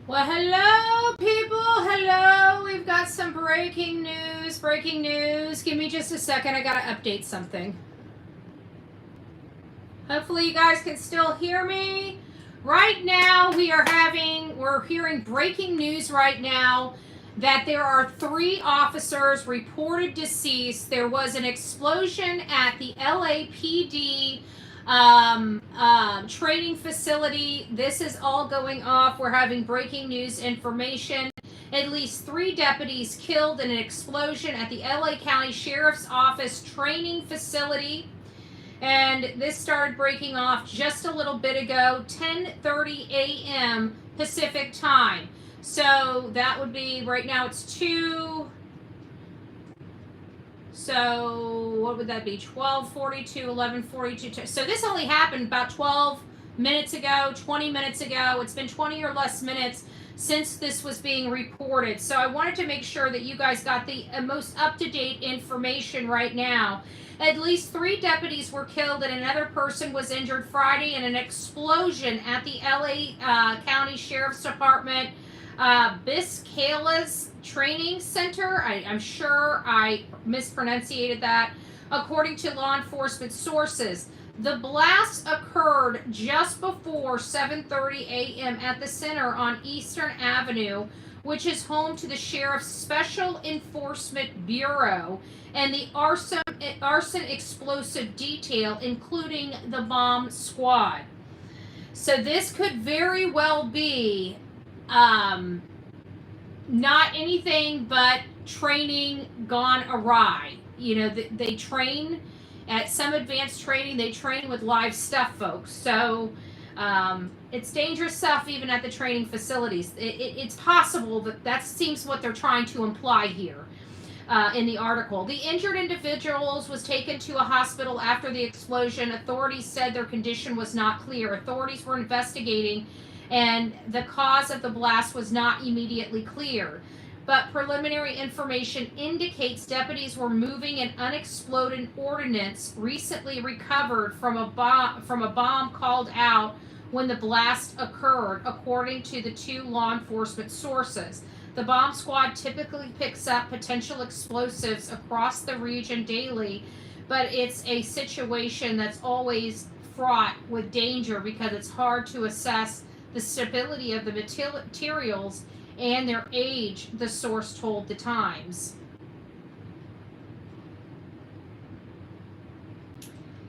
Well, hello, people. Hello. We've got some breaking news. Breaking news. Give me just a second. I got to update something. Hopefully, you guys can still hear me. Right now, we're hearing breaking news right now that there are 3 officers reported deceased. There was an explosion at the LAPD training facility. This is all going off. We're having breaking news information. At least 3 deputies killed in an explosion at the LA County Sheriff's Office training facility. And this started breaking off just a little bit ago, 10:30 a.m. Pacific time. So that would be, right now it's 2. So what would that be? 12:42, 11:42. So this only happened about 12 minutes ago, 20 minutes ago. It's been 20 or less minutes since this was being reported. So I wanted to make sure that you guys got the most up-to-date information right now. At least 3 deputies were killed and another person was injured Friday in an explosion at the LA County Sheriff's Department Biscailuz Training Center. I'm sure I mispronunciated that. According to law enforcement sources, the blast occurred just before 7:30 a.m. at the center on Eastern Avenue, which is home to the Sheriff's Special Enforcement Bureau and the arson explosive detail, including the bomb squad. So this could very well be not anything but training gone awry. You know, they train at some advanced training, they train with live stuff, folks. So it's dangerous stuff even at the training facilities. It's possible that seems what they're trying to imply here in the article. The injured individuals was taken to a hospital after the explosion. Authorities said their condition was not clear. Authorities were investigating and the cause of the blast was not immediately clear. But preliminary information indicates deputies were moving an unexploded ordnance recently recovered from a bomb called out when the blast occurred, according to the 2 law enforcement sources. The bomb squad typically picks up potential explosives across the region daily, but it's a situation that's always fraught with danger because it's hard to assess the stability of the materials and their age, the source told the Times.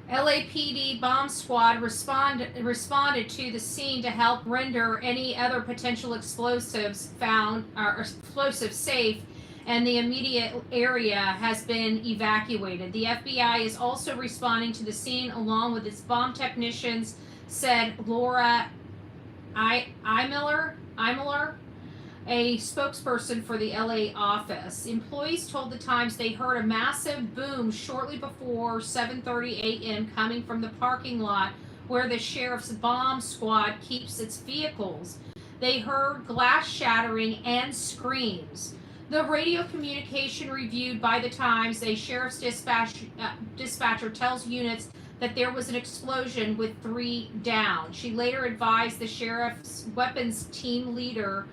LAPD bomb squad responded to the scene to help render any other potential explosives safe, and the immediate area has been evacuated. The FBI is also responding to the scene along with its bomb technicians, said Laura Imler, a spokesperson for the LA office. Employees told the Times they heard a massive boom shortly before 7:30 a.m. coming from the parking lot where the sheriff's bomb squad keeps its vehicles. They heard glass shattering and screams. The radio communication reviewed by the Times, a sheriff's dispatcher tells units that there was an explosion with 3 down. She later advised the sheriff's weapons team leader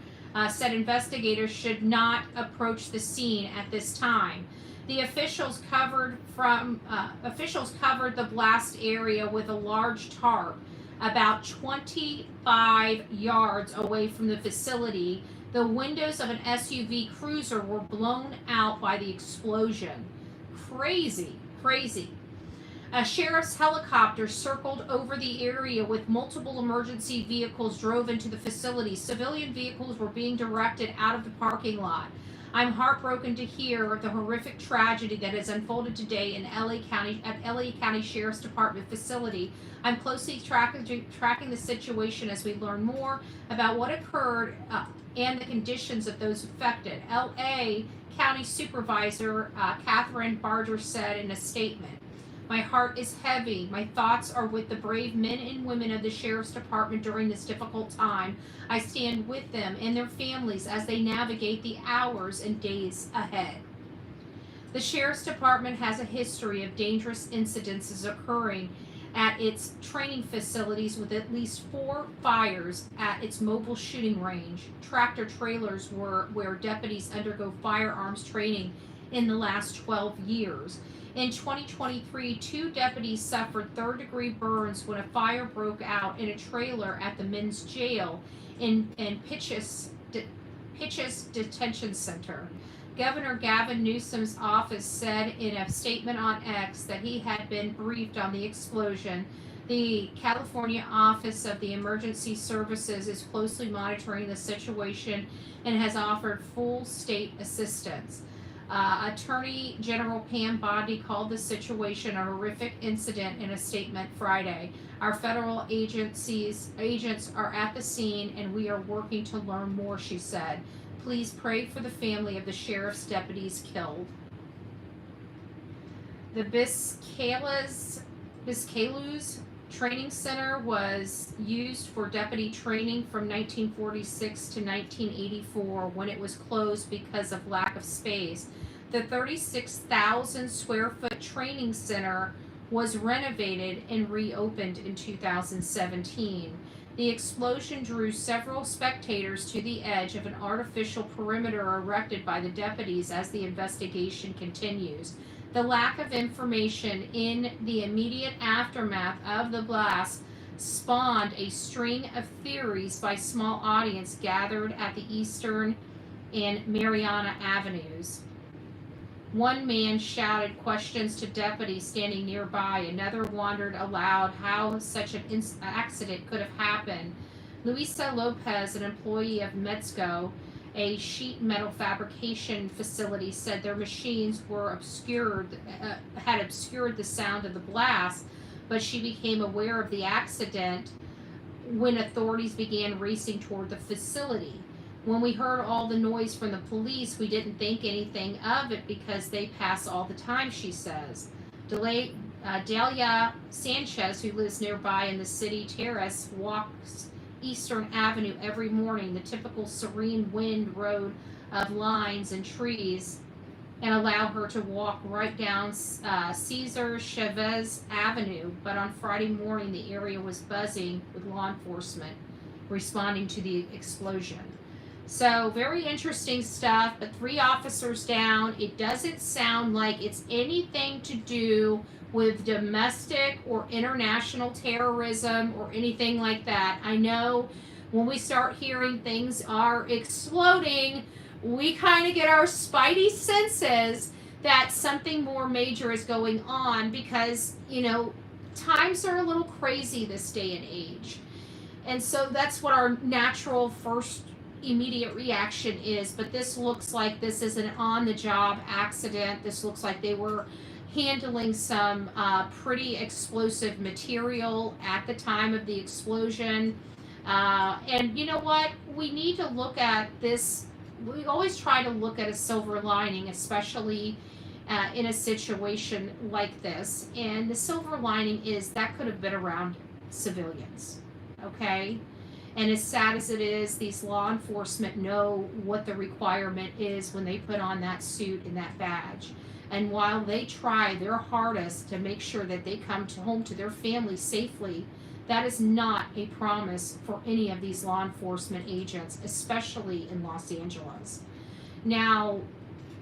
said investigators should not approach the scene at this time. The officials covered the blast area with a large tarp about 25 yards away from the facility. The windows of an SUV cruiser were blown out by the explosion. Crazy. A sheriff's helicopter circled over the area with multiple emergency vehicles drove into the facility. Civilian vehicles were being directed out of the parking lot. I'm heartbroken to hear the horrific tragedy that has unfolded today in LA County Sheriff's Department facility. I'm closely tracking the situation as we learn more about what occurred and the conditions of those affected. LA County Supervisor Catherine Barger said in a statement, "My heart is heavy. My thoughts are with the brave men and women of the Sheriff's Department during this difficult time. I stand with them and their families as they navigate the hours and days ahead." The Sheriff's Department has a history of dangerous incidences occurring at its training facilities with at least 4 fires at its mobile shooting range. Tractor trailers were where deputies undergo firearms training in the last 12 years. In 2023, 2 deputies suffered third-degree burns when a fire broke out in a trailer at the men's jail in Pitchess Detention Center. Governor Gavin Newsom's office said in a statement on X that he had been briefed on the explosion. The California Office of the Emergency Services is closely monitoring the situation and has offered full state assistance. Attorney General Pam Bondi called the situation a horrific incident in a statement Friday. Our federal agents are at the scene and we are working to learn more, she said. Please pray for the family of the sheriff's deputies killed. The Biscailuz Training Center was used for deputy training from 1946 to 1984 when it was closed because of lack of space. The 36,000 square foot training center was renovated and reopened in 2017. The explosion drew several spectators to the edge of an artificial perimeter erected by the deputies as the investigation continues. The lack of information in the immediate aftermath of the blast spawned a string of theories by small audience gathered at the Eastern and Mariana Avenues. One man shouted questions to deputies standing nearby. Another wondered aloud how such an accident could have happened. Luisa Lopez, an employee of Metzco, a sheet metal fabrication facility, said their machines were had obscured the sound of the blast, but she became aware of the accident when authorities began racing toward the facility. When we heard all the noise from the police, we didn't think anything of it because they pass all the time, she says. Delia Sanchez, who lives nearby in the City Terrace, walks Eastern Avenue every morning, the typical serene wind road of lines and trees, and allow her to walk right down Cesar Chavez Avenue. But on Friday morning, the area was buzzing with law enforcement responding to the explosion. So very interesting stuff, but 3 officers down. It doesn't sound like it's anything to do with domestic or international terrorism or anything like that. I know when we start hearing things are exploding, we kind of get our spidey senses that something more major is going on because, times are a little crazy this day and age. And so that's what our natural first immediate reaction is, but this looks like this is an on-the-job accident. This looks like they were handling some pretty explosive material at the time of the explosion. And you know what? We need to look at this. We always try to look at a silver lining, especially in a situation like this. And the silver lining is that could have been around civilians, okay? And as sad as it is, these law enforcement know what the requirement is when they put on that suit and that badge. And while they try their hardest to make sure that they come home to their family safely, that is not a promise for any of these law enforcement agents, especially in Los Angeles. Now,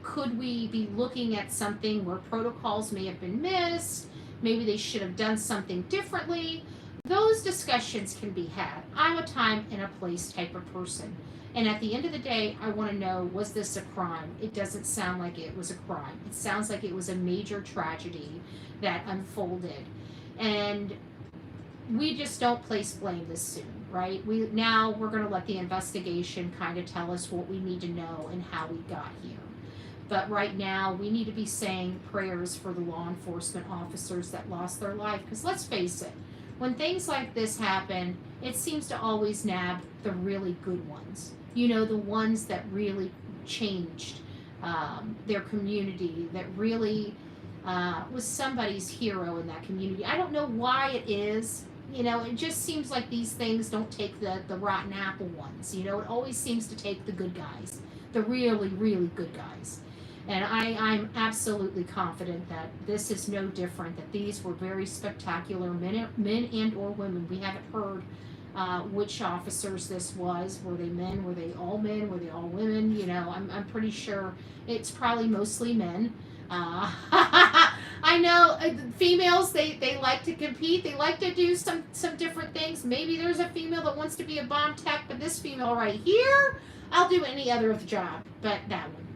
could we be looking at something where protocols may have been missed? Maybe they should have done something differently. Those discussions can be had. I'm a time and a place type of person. And at the end of the day, I want to know, was this a crime? It doesn't sound like it was a crime. It sounds like it was a major tragedy that unfolded. And we just don't place blame this soon, right? We're going to let the investigation kind of tell us what we need to know and how we got here. But right now, we need to be saying prayers for the law enforcement officers that lost their life. Because let's face it, when things like this happen, it seems to always nab the really good ones. The ones that really changed their community, that really was somebody's hero in that community. I don't know why it is. It just seems like these things don't take the rotten apple ones. It always seems to take the good guys, the really, really good guys. And I'm absolutely confident that this is no different, that these were very spectacular men and or women. We haven't heard which officers this was. Were they men? Were they all men? Were they all women? You know, I'm pretty sure it's probably mostly men. I know females, they like to compete. They like to do some different things. Maybe there's a female that wants to be a bomb tech, but this female right here, I'll do any other job but that one.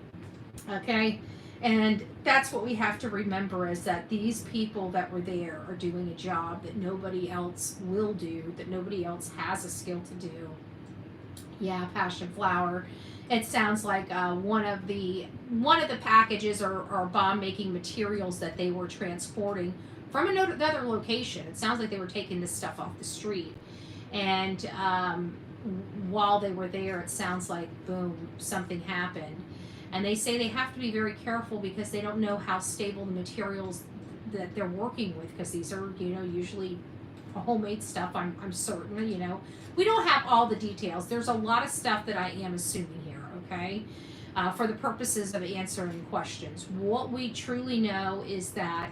Okay? And that's what we have to remember, is that these people that were there are doing a job that nobody else will do, that nobody else has a skill to do. Yeah, passion flower. It sounds like one of the packages or bomb making materials that they were transporting from another location. It sounds like they were taking this stuff off the street, and while they were there, it sounds like boom, something happened. And they say they have to be very careful because they don't know how stable the materials that they're working with, because these are, you know, usually homemade stuff. I'm certain, you know, we don't have all the details. There's a lot of stuff that I am assuming here, okay, for the purposes of answering questions. What we truly know is that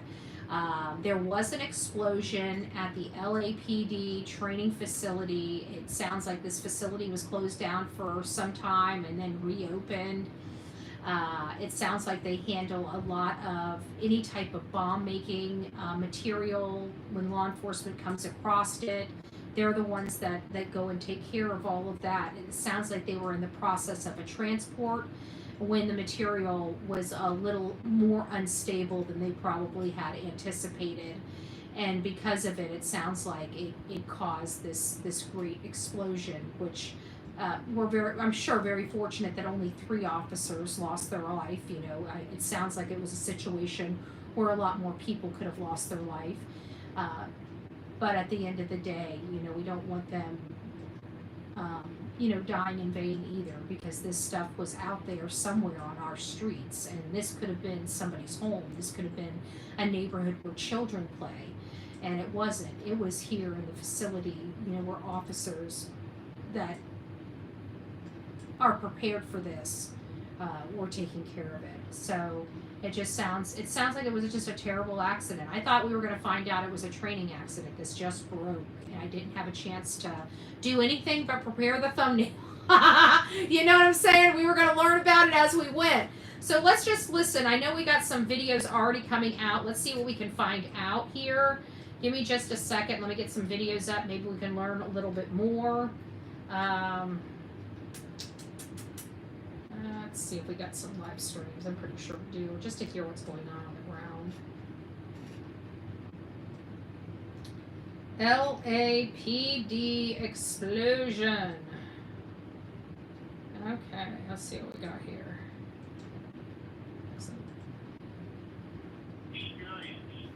there was an explosion at the LAPD training facility. It sounds like this facility was closed down for some time and then reopened. It sounds like they handle a lot of any type of bomb making material. When law enforcement comes across it, they're the ones that go and take care of all of that. And it sounds like they were in the process of a transport when the material was a little more unstable than they probably had anticipated. And because of it, it sounds like it caused this great explosion, which we're I'm sure, very fortunate that only 3 officers lost their life. You know, it sounds like it was a situation where a lot more people could have lost their life. But at the end of the day, you know, we don't want them, you know, dying in vain either, because this stuff was out there somewhere on our streets, and this could have been somebody's home. This could have been a neighborhood where children play, and it wasn't. It was here in the facility, you know, where officers that are prepared for this were taking care of it. So it sounds like it was just a terrible accident. I thought we were going to find out it was a training accident. This just broke, and I didn't have a chance to do anything but prepare the thumbnail. You know what I'm saying? We were going to learn about it as we went. So let's just listen. I know we got some videos already coming out. Let's see what we can find out here. Give me just a second. Let me get some videos up. Maybe we can learn a little bit more. Let's see if we got some live streams. I'm pretty sure we do, just to hear what's going on the ground. LAPD explosion. Okay, let's see what we got here. Experience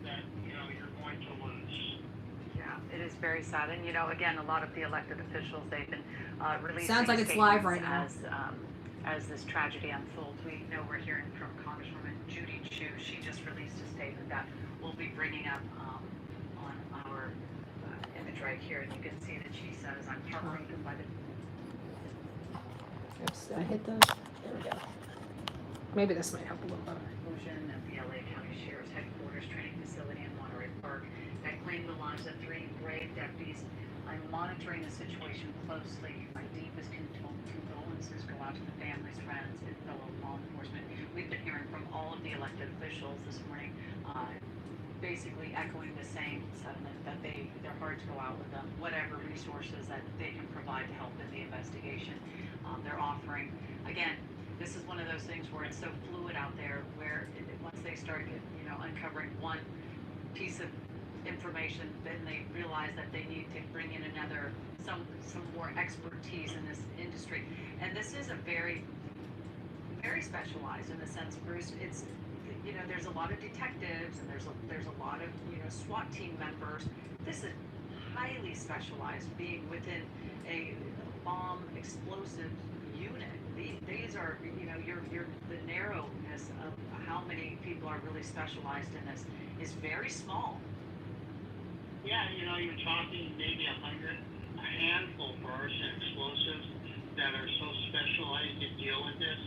that, you know, you're going to lose. Yeah, it is very sad. And, you know, again, a lot of the elected officials, they've been releasing Sounds like it's live right now. As this tragedy unfolds. We know we're hearing from Congresswoman Judy Chu. She just released a statement that we'll be bringing up on our image right here. And you can see that she says, I'm heartbroken by the... Oops, did I hit those? There we go. Maybe this might help a little better. Explosion at the L.A. County Sheriff's Headquarters Training Facility in Monterey Park that claimed the lives of 3 brave deputies. I'm monitoring the situation closely. My deepest condolences go out to the families, friends, and fellow law enforcement. We've been hearing from all of the elected officials this morning, basically echoing the same sentiment that their hearts go out with them, whatever resources that they can provide to help in the investigation. They're offering. Again, this is one of those things where it's so fluid out there, where once they start, you know, uncovering one piece of information, then they realize that they need to bring in some more expertise in this industry. And this is a very, very specialized in the sense, Bruce, it's, you know, there's a lot of detectives and there's a lot of, you know, SWAT team members. This is highly specialized, being within a bomb explosive unit. These are, you know, the narrowness of how many people are really specialized in this is very small. Yeah, you know, you're talking maybe 100, a handful for arson explosives that are so specialized to deal with this.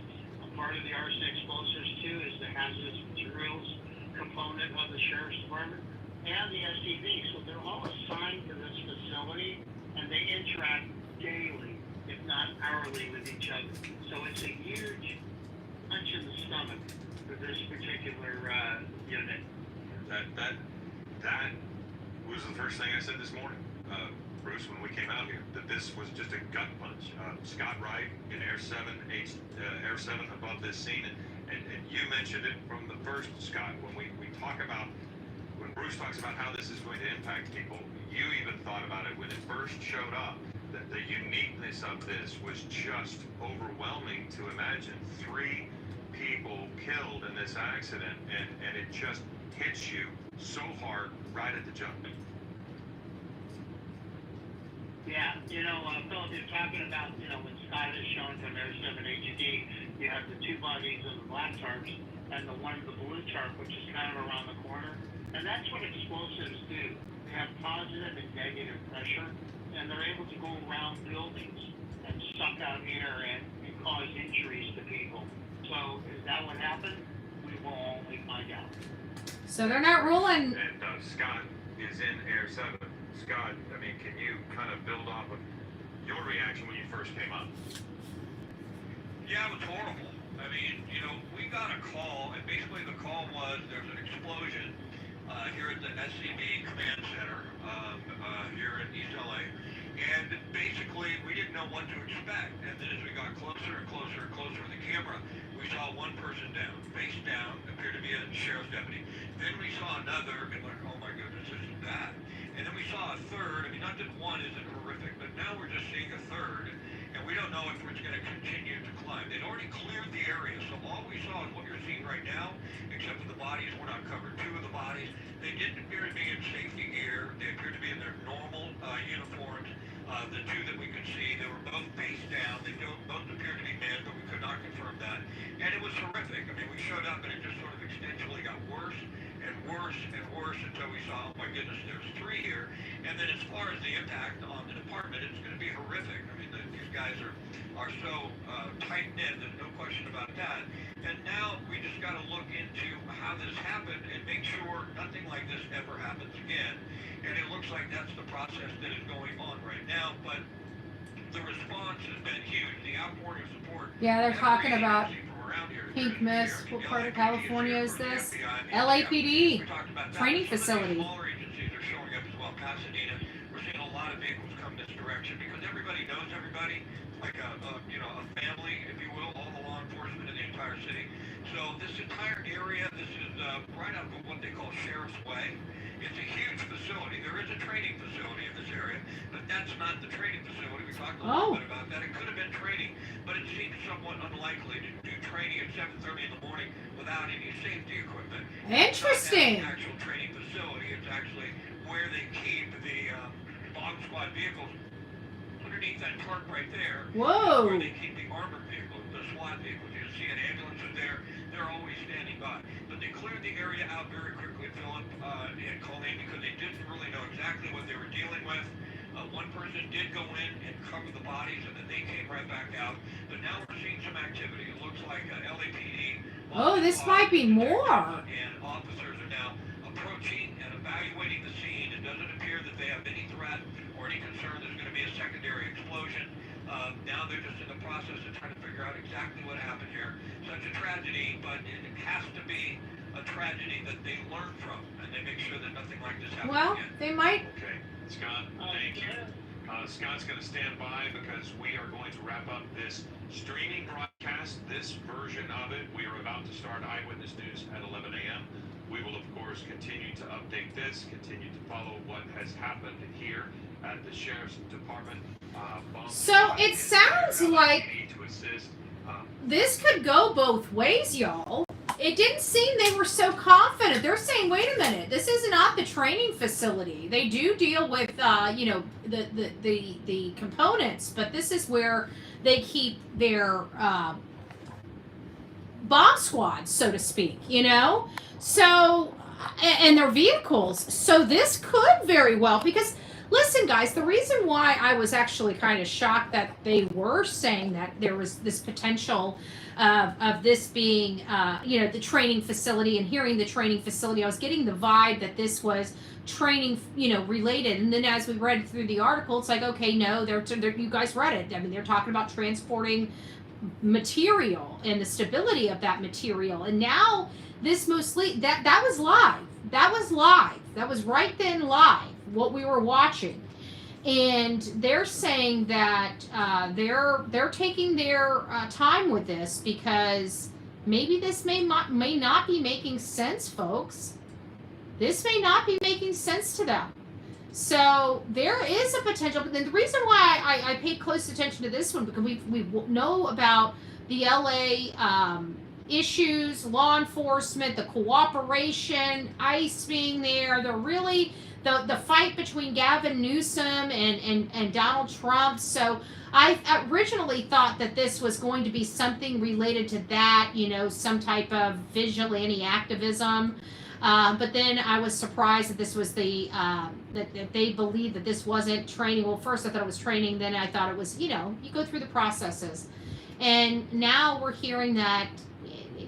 part of the arson explosives too is the hazardous materials component of the sheriff's department and the SCV. So they're all assigned to this facility, and they interact daily, if not hourly, with each other. So it's a huge punch in the stomach for this particular unit. That was the first thing I said this morning, Bruce, when we came out here, that this was just a gut punch. Scott Wright in Air 7 above this scene, and you mentioned it from the first, Scott, when we talk about, when Bruce talks about how this is going to impact people, you even thought about it when it first showed up, that the uniqueness of this was just overwhelming to imagine. 3 people killed in this accident, and it just hits you so hard right at the jump. Yeah, Philip, you're talking about, when Scott is shown from Air 7 HUD, you have the 2 bodies of the black tarps and the one of the blue tarp, which is kind of around the corner. And that's what explosives do. They have positive and negative pressure, and they're able to go around buildings and suck out air and cause injuries to people. So is that what happened? We will only find out. So they're not ruling. And Scott is in Air 7. Scott, I mean, can you kind of build off of your reaction when you first came up? Yeah, it was horrible. I mean, we got a call, and basically the call was there's an explosion here at the SCB Command Center here in East L.A. And basically, we didn't know what to expect. And then as we got closer and closer and closer with the camera, we saw one person down, face down, appeared to be a sheriff's deputy. Then we saw another, and like, oh my goodness, this is bad. And then we saw a third. I mean, not that one isn't horrific, but now we're just seeing a third, and we don't know if it's going to continue to climb. They'd already cleared the area, so all we saw is what you're seeing right now, except for the bodies were not covered. 2 of the bodies, they didn't appear to be in safety gear. They appeared to be in their normal uniforms. The 2 that we could see, they were both face down. They both appeared to be men, but we could not confirm that. And it was horrific. I mean, we showed up, and it just sort of exponentially got worse and worse and worse until we saw, oh my goodness, there's 3 here. And then as far as the impact on the department, it's going to be horrific. I mean, these guys are so tight-knit, there's no question about that. And now we just got to look into how this happened and make sure nothing like this ever happens again. And it looks like that's the process that is going on right now. But the response has been huge. The outpouring of support. Yeah, they're talking about pink mist. What part of California is this? LAPD training facility. Smaller agencies are showing up as well. Pasadena, we're seeing a lot of vehicles come this direction because everybody knows everybody, like a family, if you will, all the law enforcement in the entire city. So this entire area, this is right up what they call Sheriff's Way. It's a huge facility. There is a training facility in this area, but that's not the training facility. We talked a little bit about that. It could have been training, but it seems somewhat unlikely to do training at 7:30 in the morning without any safety equipment. Interesting. It's not an actual training facility. It's actually where they keep the bomb squad vehicles underneath that tarp right there. Whoa. Where they keep the armored vehicles, the SWAT vehicles. You see an ambulance in there. They're always standing by. But they cleared the area out very quickly, Philip, and Colleen, because they didn't really know exactly what they were dealing with. One person did go in and cover the bodies, and then they came right back out. But now we're seeing some activity. It looks like LAPD. Oh, this might be more. And officers are now approaching and evaluating the scene. It doesn't appear that they have any threat or any concern there's going to be a secondary explosion. Now they're just in the process of trying to figure out exactly what happened here. Such a tragedy, but it has to be a tragedy that they learn from, and they make sure that nothing like this happens again. They might. Okay, Scott, thank you. Scott's going to stand by because we are going to wrap up this streaming broadcast, this version of it. We are about to start Eyewitness News at 11 a.m. We will, of course, continue to update this, continue to follow what has happened here at the Sheriff's Department. So it sounds like this could go both ways, y'all. It didn't seem they were so confident. They're saying, wait a minute, this is not the training facility. They do deal with, the components, but this is where they keep their bomb squads, so to speak, So, and their vehicles. So this could very well, because Listen, guys, the reason why I was actually kind of shocked that they were saying that there was this potential of this being, the training facility, and hearing the training facility, I was getting the vibe that this was training, related. And then as we read through the article, it's like, okay, no, they're you guys read it. I mean, they're talking about transporting material and the stability of that material. And now this mostly that was live. That was live. That was right then live, what we were watching. And they're saying that they're taking their time with this, because maybe this may not be making sense, folks. This may not be making sense to them. So there is a potential. But then the reason why I paid close attention to this one, because we know about the LA issues, law enforcement, the cooperation, ICE being there. They're really the fight between Gavin Newsom and Donald Trump. So I originally thought that this was going to be something related to that, some type of vigilante activism. But then I was surprised that this was that they believed that this wasn't training. Well, first I thought it was training, then I thought it was, you go through the processes. And now we're hearing that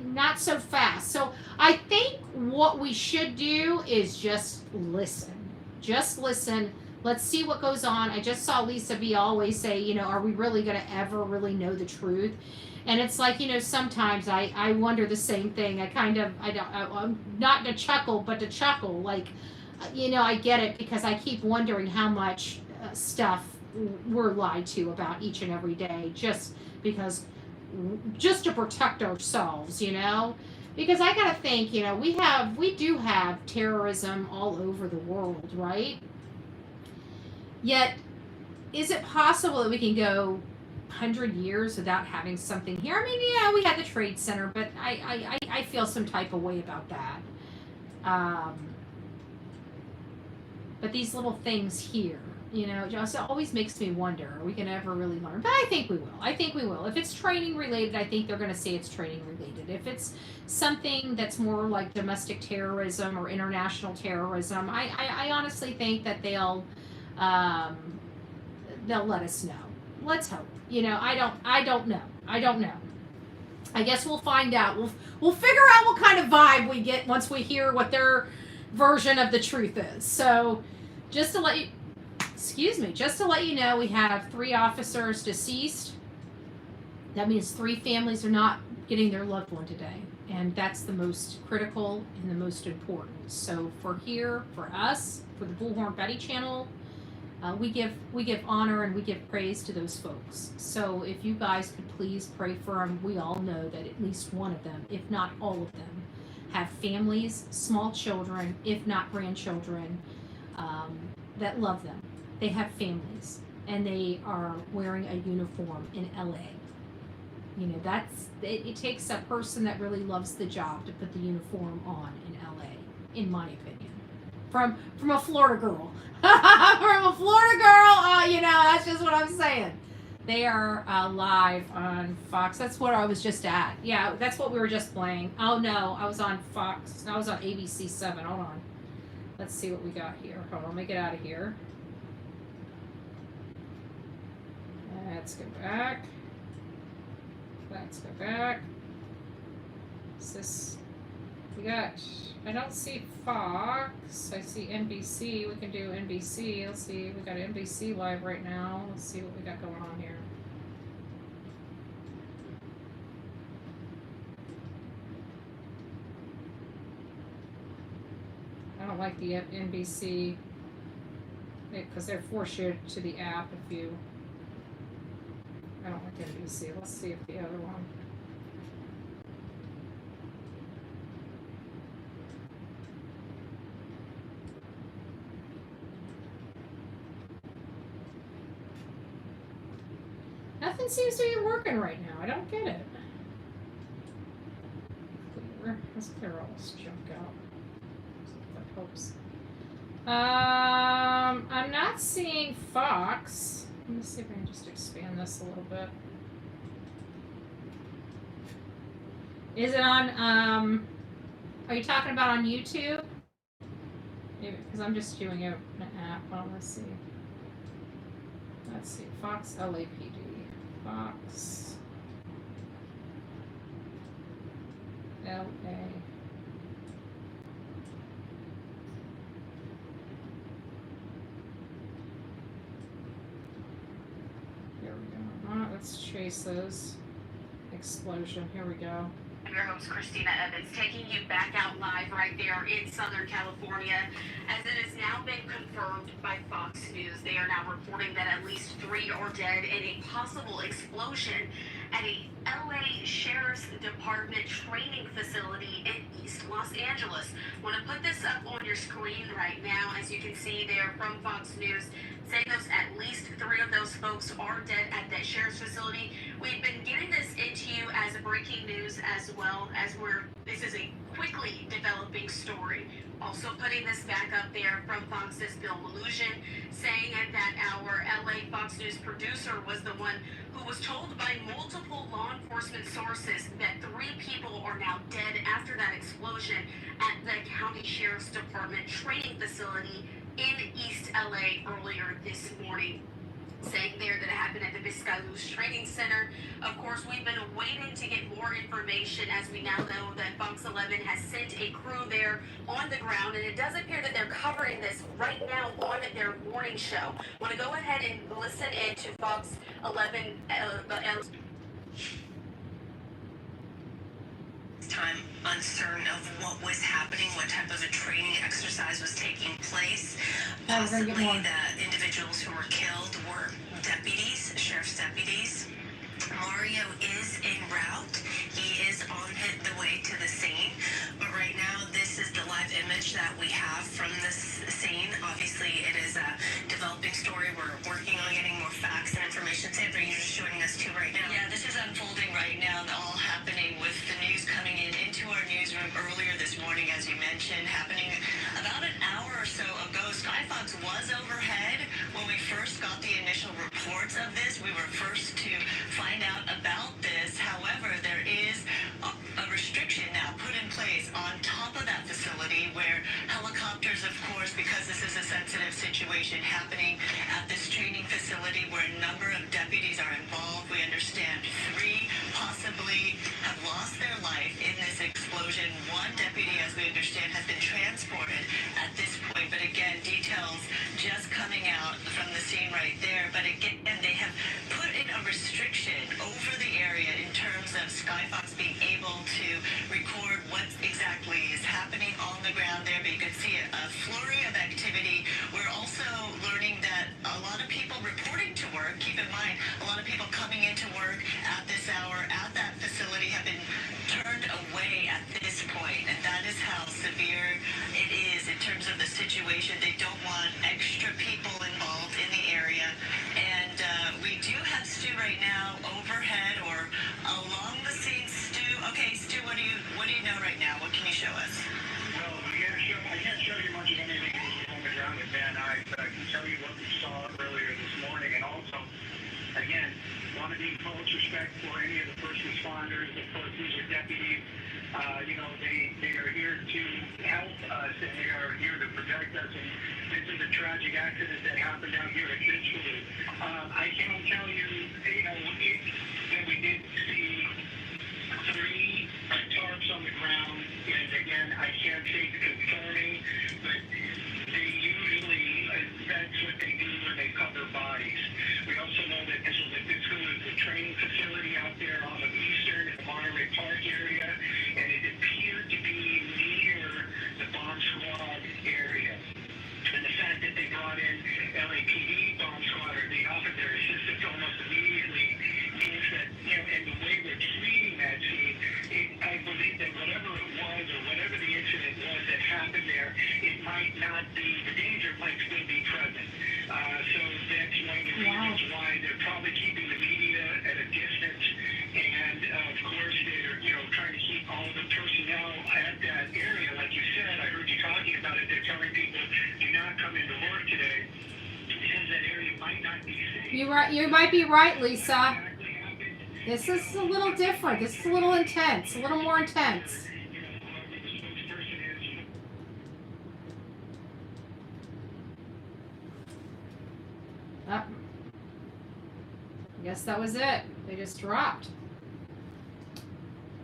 not so fast. So I think what we should do is just listen. Just listen. Let's see what goes on. I just saw Lisa B always say, are we really going to ever really know the truth? And it's like, sometimes I wonder the same thing. I'm not to chuckle, but to chuckle. Like, I get it, because I keep wondering how much stuff we're lied to about each and every day, just to protect ourselves, because I gotta think, we do have terrorism all over the world, right? Yet, is it possible that we can go 100 years without having something here? I mean, yeah, we had the Trade Center, but I feel some type of way about that. But these little things here, just always makes me wonder, are we going to ever really learn? But I think we will. If it's training related, I think they're going to say it's training related. If it's something that's more like domestic terrorism or international terrorism, I honestly think that they'll let us know. Let's hope. I don't know. I guess we'll find out. We'll figure out what kind of vibe we get once we hear what their version of the truth is. So, just to let you know, we have 3 officers deceased. That means 3 families are not getting their loved one today, and that's the most critical and the most important. So for us, for the Bullhorn Betty channel, we give honor and we give praise to those folks. So if you guys could please pray for them. We all know that at least one of them, if not all of them, have families, small children, if not grandchildren, that love them. They have families, and they are wearing a uniform in LA. It takes a person that really loves the job to put the uniform on in LA, in my opinion. From a Florida girl. From a Florida girl, that's just what I'm saying. They are live on Fox. That's what I was just at. Yeah, that's what we were just playing. Oh no, I was on Fox. I was on ABC 7. Hold on. Let's see what we got here. Hold on, let me get out of here. Let's go back. Let's go back. What's this? We got, I don't see Fox. I see NBC. We can do NBC. Let's see. We got NBC live right now. Let's see what we got going on here. I don't like the NBC because they're forced you to the app if you. I don't like NBC. Let's see if the other one. Nothing seems to be working right now. I don't get it. Let's clear all this junk out. That helps. I'm not seeing Fox. Let me see if I can just expand this a little bit. Is it on, are you talking about on YouTube? Maybe, because I'm just doing it in an app. Well, let's see. Let's see, Fox LAPD. Fox LA. Here we go. Let's chase those. Explosion. Here we go. I'm your host, Christina Evans, taking you back out live right there in Southern California. As it has now been confirmed by Fox News, they are now reporting that at least 3 are dead in a possible explosion at a L.A. Sheriff's Department training facility in East Los Angeles. I want to put this up on your screen right now, as you can see there from Fox News, saying those at least 3 of those folks are dead at that sheriff's facility. We've been getting this into you as breaking news as well, as this is a quickly developing story. Also putting this back up there from Fox's Bill Malusian, saying that our LA Fox News producer was the one who was told by multiple law enforcement sources that 3 people are now dead after that explosion at the County Sheriff's Department training facility in East L.A. earlier this morning. Saying there that it happened at the Biscailuz Training Center. Of course, we've been waiting to get more information, as we now know that Fox 11 has sent a crew there on the ground, and it does appear that they're covering this right now on their morning show. Want to go ahead and listen in to Fox 11. Time uncertain of what was happening, what type of a training exercise was taking place. Possibly the individuals who were killed were deputies, sheriff's deputies. Mario is en route. He is on the way to the scene. But right now, this is the live image that we have from this scene. Obviously, it is a developing story. We're working on getting more facts and information. Sandra, you're just joining us too right now. Yeah, this is unfolding right now, all happening with the news coming into our newsroom earlier this morning, as you mentioned, happening about an hour or so ago. Skyfox was overhead when we first got the initial reports of this. We were first to find out about this. However, there is a restriction now put in place on top of that facility where helicopters, of course, because this is a sensitive situation happening at this training facility where a number of deputies are involved. We understand 3 possibly have lost their life in this explosion. 1 deputy, as we understand, has been transported at this point. But again, details just coming out from the scene right there. But again, they have put in a restriction over the area in terms of Skyfox being able to record what exactly is happening on the ground there. But you can see a flurry of activity. We're also learning that a lot of people reporting to work, keep in mind, a lot of people coming into work at this hour at that facility have been turned away at this point. And that is how severe it is in terms of the situation. They don't want extra people involved in the area. And we do have Stu right now overhead or along the scene. Stu, okay, Stu, what do you know right now? What can you show us? Well, I can't show you much of anything on the ground with Van Nuys, but I can tell you what we saw earlier this morning. And also, again, want to be full respect for any of the first responders, the police or deputies. They are here to help us, and they are here to protect us. And this is a tragic accident that happened down here at Biscailuz. I can tell you, that we did see 3 tarps on the ground. And again, I can't say it's concerning, but they usually, that's what they do when they cover bodies. We also know that this was at Biscailuz, the training facility out there on the eastern and Monterey Park area, and it appeared to be near the bomb squad area. And the fact that they brought in LAPD bomb squad, or they offered their assistance almost immediately, means that, and the way we're treating that scene, I believe that whatever it was, or whatever the incident was that happened there, it might not be, the danger might still be present. So that's one of the reasons why they're probably keeping the media at a distance. And of course, they're, trying to keep all the personnel at that area. Like you said, I heard you talking about it. They're telling people, do not come into work today, because that area might not be safe. You might be right, Lisa. This is a little different. This is a little intense. A little more intense. guess that was it. They just dropped.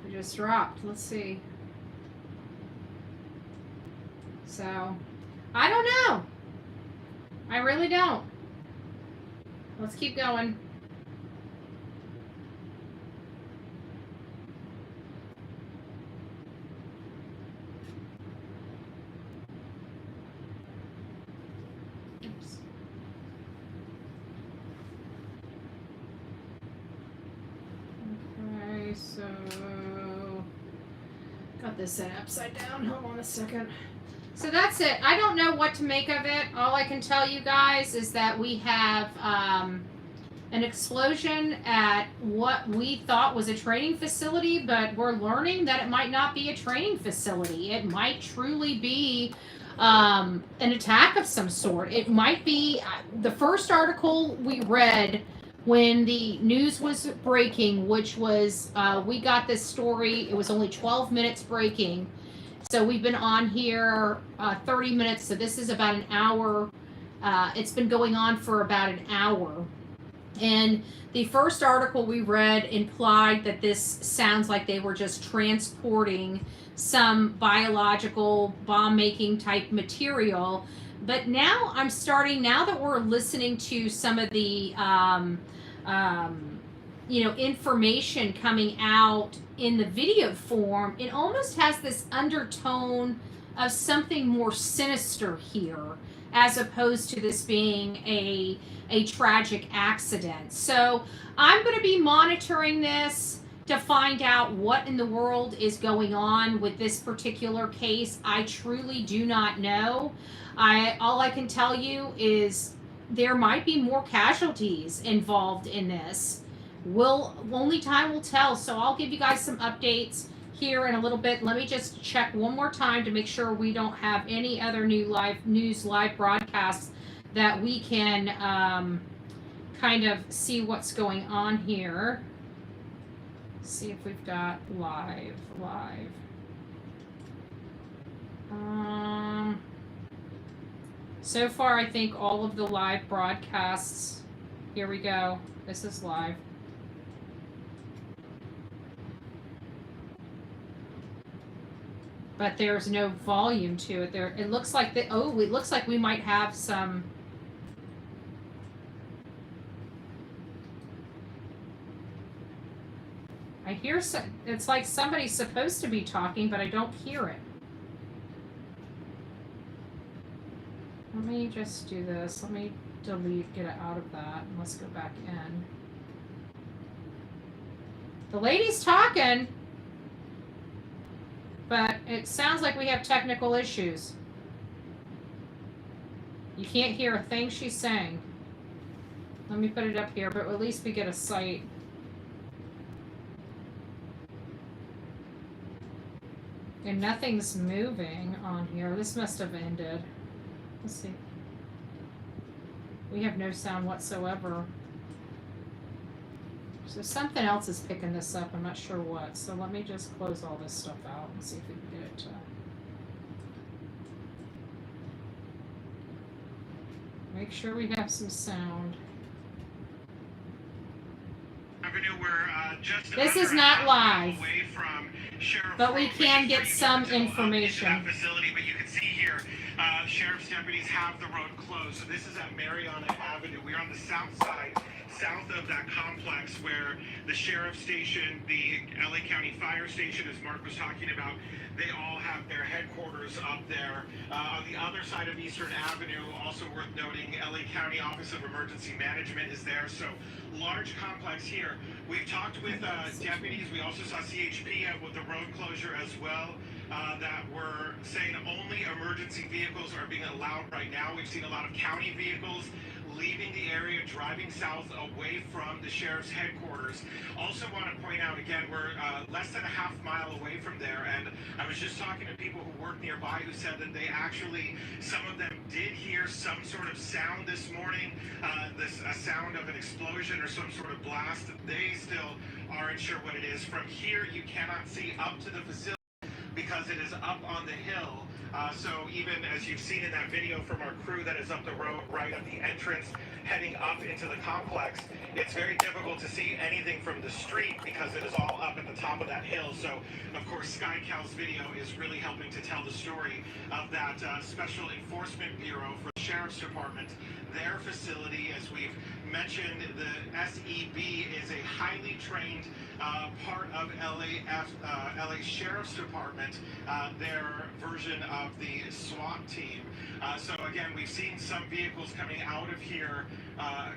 They just dropped. Let's see. So, I don't know. I really don't. Let's keep going. Oops. Okay, so got this set upside down. Hold on a second. So that's it. I don't know what to make of it. All I can tell you guys is that we have an explosion at what we thought was a training facility, but we're learning that it might not be a training facility. It might truly be an attack of some sort. It might be the first article we read when the news was breaking, which was we got this story. It was only 12 minutes breaking. So we've been on here 30 minutes. So this is about an hour. It's been going on for about an hour. And the first article we read implied that this sounds like they were just transporting some biological bomb-making type material. But now I'm starting, now that we're listening to some of the, information coming out in the video form, it almost has this undertone of something more sinister here, as opposed to this being a tragic accident. So I'm going to be monitoring this to find out what in the world is going on with this particular case. I truly do not know. All I can tell you is there might be more casualties involved in this. Only time will tell. So I'll give you guys some updates here in a little bit. Let me just check one more time to make sure we don't have any other new live broadcasts that we can kind of see what's going on here. See if we've got live. So far, I think all of the live broadcasts. Here we go. This is live. But there's no volume to it. There, it looks like it looks like we might have some. I hear it's like somebody's supposed to be talking, but I don't hear it. Let me just do this. Let me get it out of that, and let's go back in. The lady's talking, but it sounds like we have technical issues. You can't hear a thing she's saying. Let me put it up here, but at least we get a sight. And nothing's moving on here. This must have ended. Let's see. We have no sound whatsoever. So something else is picking this up. I'm not sure what. So let me just close all this stuff out and see if we can get it to make sure we have some sound. This is not live, but we can get some information. But you can see here, sheriff's deputies have the road closed. So this is at Mariana Avenue. We're on the south side, south of that complex where the sheriff's station, the LA County Fire Station, as Mark was talking about, they all have their headquarters up there. On the other side of Eastern Avenue, also worth noting, LA County Office of Emergency Management is there. So large complex here. We've talked with deputies. We also saw CHP with the road closure as well. That were saying only emergency vehicles are being allowed right now. We've seen a lot of county vehicles leaving the area, driving south away from the sheriff's headquarters. Also want to point out again, we're less than a half mile away from there, and I was just talking to people who work nearby who said that they actually, some of them did hear some sort of sound this morning, a sound of an explosion or some sort of blast. They still aren't sure what it is. From here, you cannot see up to the facility because it is up on the hill. So even as you've seen in that video from our crew that is up the road right at the entrance, heading up into the complex, it's very difficult to see anything from the street because it is all up at the top of that hill. So, of course, SkyCal's video is really helping to tell the story of that Special Enforcement Bureau for the Sheriff's Department. Their facility, as we've mentioned, the SEB is a highly trained part of LA Sheriff's Department, their version of the SWAT team. So again, we've seen some vehicles coming out of here,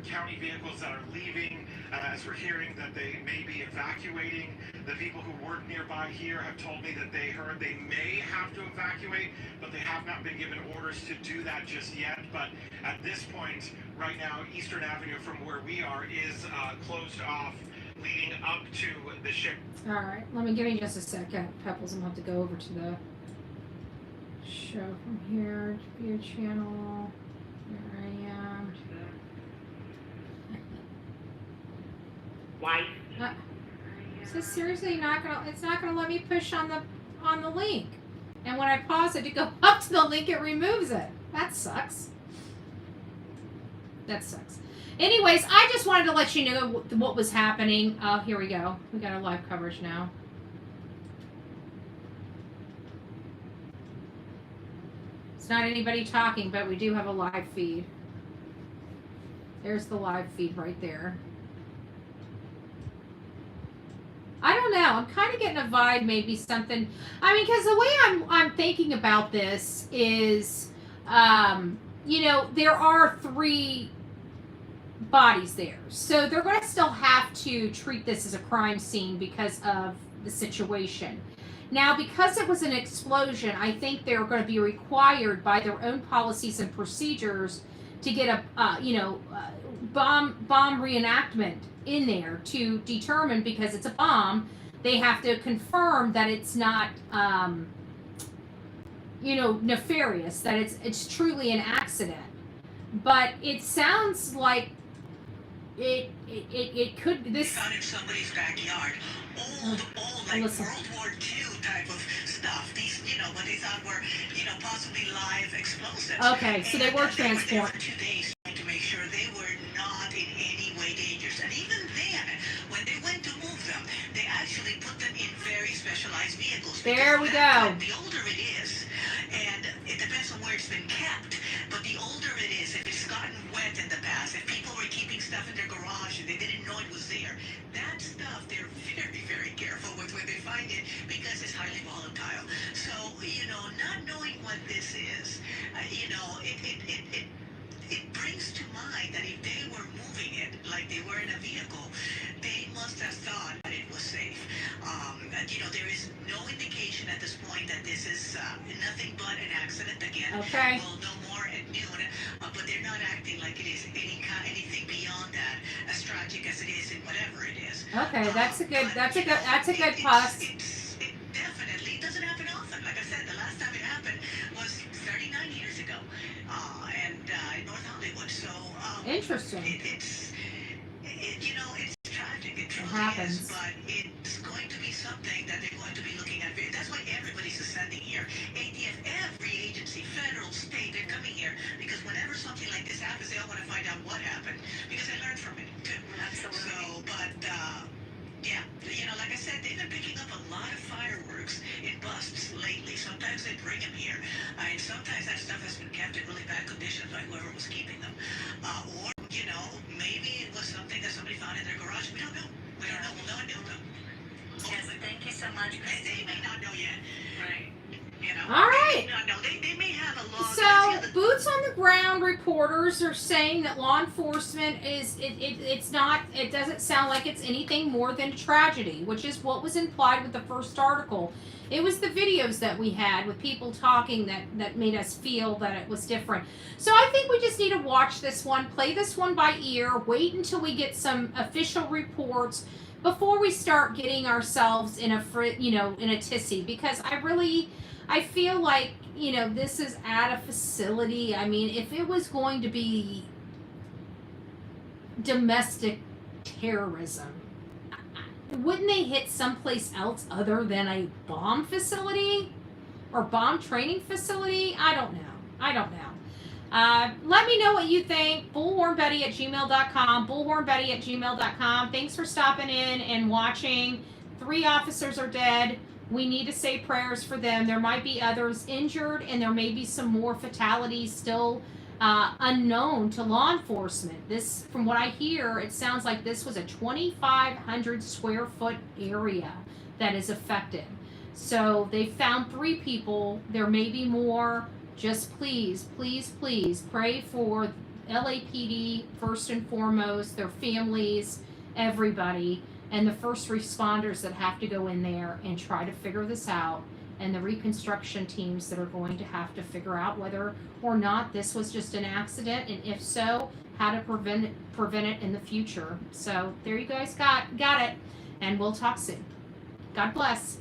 county vehicles that are leaving, as we're hearing that they may be evacuating. The people who work nearby here have told me that they heard they may have to evacuate, but they have not been given orders to do that just yet. But at this point, right now, Eastern Avenue from where we are is closed off, leading up to the ship. All right, give me just a second. Pebbles, I'm going to have to go over to the show from here, view channel. Here I am. White. Is this seriously not gonna? It's not gonna let me push on the link. And when I pause it to go up to the link, it removes it. That sucks. That sucks. Anyways, I just wanted to let you know what was happening. Here we go. We got a live coverage now. It's not anybody talking, but we do have a live feed. There's the live feed right there. I don't know. I'm kind of getting a vibe, maybe something. I mean, because the way I'm thinking about this is, you know, there are 3 bodies there, so they're going to still have to treat this as a crime scene because of the situation. Now, because it was an explosion, I think they're going to be required by their own policies and procedures to get a, you know, bomb reenactment in there to determine, because it's a bomb, they have to confirm that it's not, you know, nefarious, that it's truly an accident. But it sounds like it could be this. Found in somebody's backyard, old like listen. World War II type of stuff. These, you know, what they thought were, you know, possibly live explosives. Okay, so they were transported. They were there for 2 days to make sure they were not in any way dangerous. And even then, when they went to move them, they actually put them in very specialized vehicles. There we go. The older it is, and it depends on where it's been kept, but the older it is, if it's gotten wet in the past, if people were keeping stuff in their garage and they didn't know it was there, that stuff they're very, very careful with when they find it because it's highly volatile. So, you know, not knowing what this is, you know, it brings to mind that if they were moving it like they were in a vehicle, they must have thought that it was safe. You know, there is no indication at this point that this is nothing but an accident again. Okay. We'll know more at noon, but they're not acting like it is anything beyond that, as tragic as it is and whatever it is. Okay, that's a good plus. It definitely doesn't happen often. Like I said, the last time it happened was 39 years ago, and in North Hollywood. So Interesting. You know, it's tragic. It truly happens. is, but it's going to be something that they're going to be looking at. That's why everybody's ascending here. ATF, every agency, federal, state, they're coming here because whenever something like this happens, they all want to find out what happened because they learned from it too. Absolutely. So, but yeah, you know, like I said, they've been picking up a lot of fireworks in busts lately. Sometimes they bring them here, and sometimes that stuff has been kept in really bad condition by whoever was keeping them, or you know, maybe it was something that somebody found in their garage. We don't know. We don't know. We'll know until then. Yes, thank you so much, They may not know yet. Right. You know. All right. No, they may have a log. So, boots on the ground reporters are saying that law enforcement is it's not, it doesn't sound like it's anything more than a tragedy, which is what was implied with the first article. It was the videos that we had with people talking that made us feel that it was different. So I think we just need to watch this one, play this one by ear, wait until we get some official reports before we start getting ourselves in a tizzy, because I feel like, you know, this is at a facility. I mean, if it was going to be domestic terrorism, wouldn't they hit someplace else other than a bomb facility or bomb training facility? I don't know. Let me know what you think. bullhornbetty@gmail.com. bullhornbetty@gmail.com. Thanks for stopping in and watching. 3 officers are dead. We need to say prayers for them. There might be others injured, and there may be some more fatalities still unknown to law enforcement. This, from what I hear, it sounds like this was a 2,500 square foot area that is affected. So they found 3 people. There may be more. Just please, please, please pray for LAPD first and foremost, their families, everybody, and the first responders that have to go in there and try to figure this out, and the reconstruction teams that are going to have to figure out whether or not this was just an accident, and if so, how to prevent it in the future. So there you guys got it, and we'll talk soon. God bless.